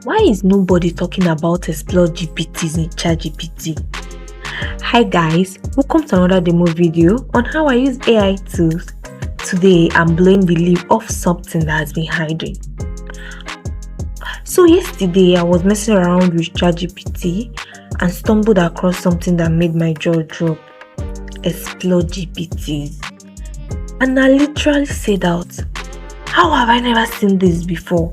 Why is nobody talking about Explore GPTs in ChatGPT? Hi guys, welcome to another demo video on how I use AI tools. Today I'm blowing the lid off something that has been hiding. So yesterday I was messing around with ChatGPT and stumbled across something that made my jaw drop. Explore GPTs. And I literally said out, how have I never seen this before?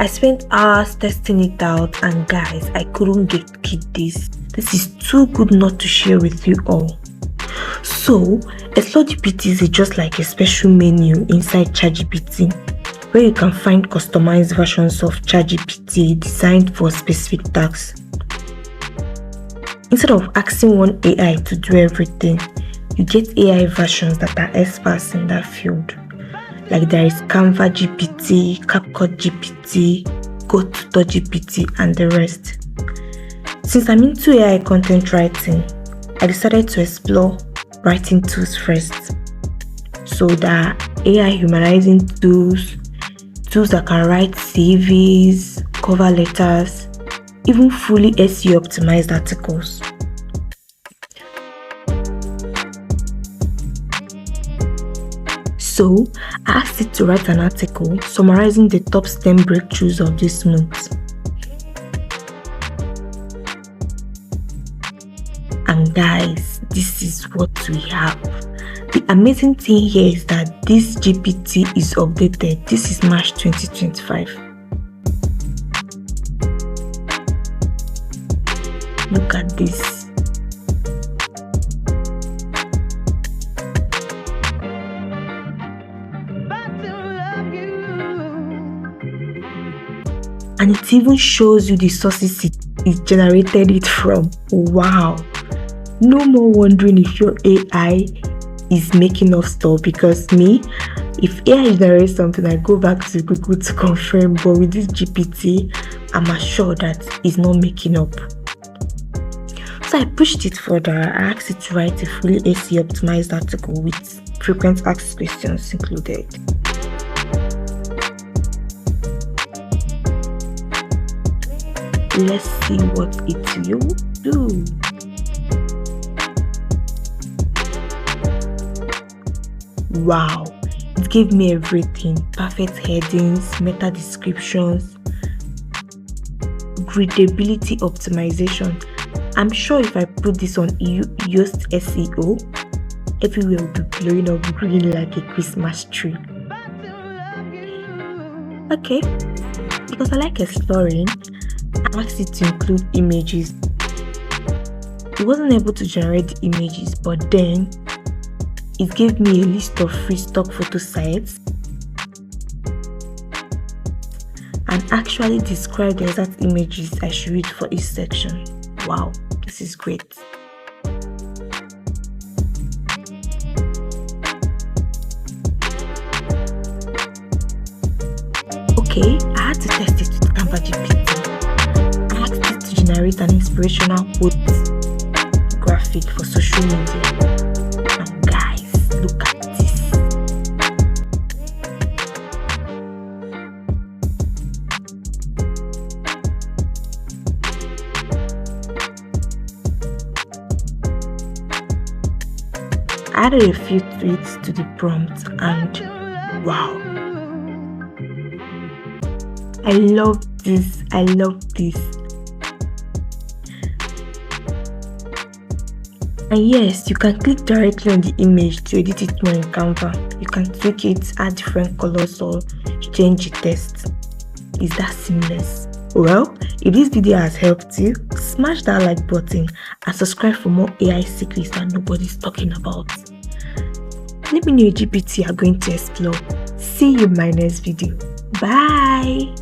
I spent hours testing it out and guys, I couldn't keep this. This is too good not to share with you all. So, Explore GPTs is just like a special menu inside ChatGPT where you can find customized versions of ChatGPT designed for specific tasks. Instead of asking one AI to do everything, you get AI versions that are experts in that field. Like there is Canva GPT, CapCut GPT, GoTutor GPT, and the rest. Since I'm into AI content writing, I decided to explore writing tools first. So there are AI humanizing tools that can write CVs, cover letters, even fully SEO optimized articles. So, I asked it to write an article summarizing the top STEM breakthroughs of this month. And guys, this is what we have. The amazing thing here is that this GPT is updated. This is March 2025. Look at this. And it even shows you the sources it generated it from. Wow. No more wondering if your AI is making up stuff, because me, if AI generates something, I go back to Google to confirm. But with this GPT, I'm assured that it's not making up. So I pushed it further. I asked it to write a fully SEO optimized article with frequent asked questions included. Let's see what it will do. Wow, it gave me everything. Perfect headings, meta descriptions, readability optimization. I'm sure if I put this on Yoast SEO, everywhere will be blowing up green like a Christmas tree. Okay, because I like exploring, I asked it to include images. It wasn't able to generate the images, but then it gave me a list of free stock photo sites and actually described the exact images I should read for each section. Wow, this is great. Okay, I had to test it with Canva GPT. I asked it to generate an inspirational quote graphic for social media. And guys, look at this. I added a few tweets to the prompt and wow. I love this. And yes, you can click directly on the image to edit it more in Canva. You can tweak it, add different colors, or change the text. Is that seamless? Well, if this video has helped you, smash that like button and subscribe for more AI secrets that nobody's talking about. Let me know a GPT you are going to explore. See you in my next video. Bye!